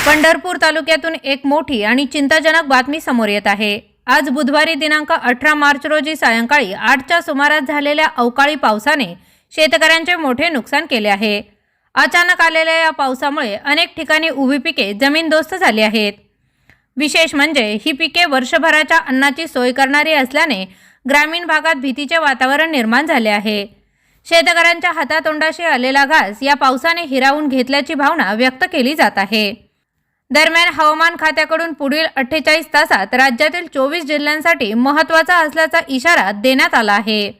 पंढरपूर तालुक्यातून एक मोठी आणि चिंताजनक बातमी समोर येत आहे। आज बुधवारी दिनांक 18 मार्च रोजी सायंकाळी 8च्या सुमारास झालेल्या अवकाळी पावसाने शेतकऱ्यांचे मोठे नुकसान केले आहे। अचानक आलेल्या या पावसामुळे अनेक ठिकाणी उभी पिके जमीनदोस्त झाली आहेत। विशेष म्हणजे ही पिके वर्षभराच्या अन्नाची सोय करणारी असल्याने ग्रामीण भागात भीतीचे वातावरण निर्माण झाले आहे। शेतकऱ्यांच्या हातातोंडाशी आलेला घास या पावसाने हिरावून घेतल्याची भावना व्यक्त केली जात आहे। दरम्यान हवामान खात्याकडून पुढील 48 तासात राज्यातील 24 जिल्ह्यांसाठी महत्त्वाचा असल्याचा इशारा देण्यात आला आहे।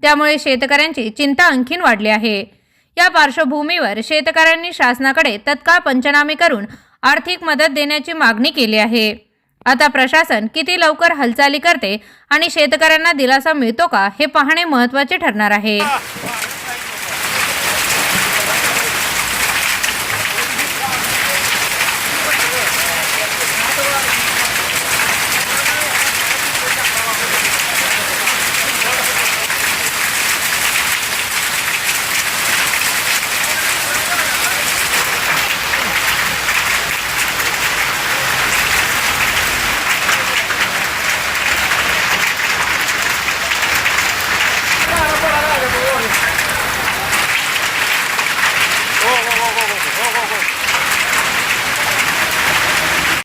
त्यामुळे शेतकऱ्यांची चिंता आणखीन वाढली आहे। या पार्श्वभूमीवर शेतकऱ्यांनी शासनाकडे तत्काळ पंचनामे करून आर्थिक मदत देण्याची मागणी केली आहे। आता प्रशासन किती लवकर हालचाली करते आणि शेतकऱ्यांना दिलासा मिळतो का हे पाहणे महत्त्वाचे ठरणार आहे।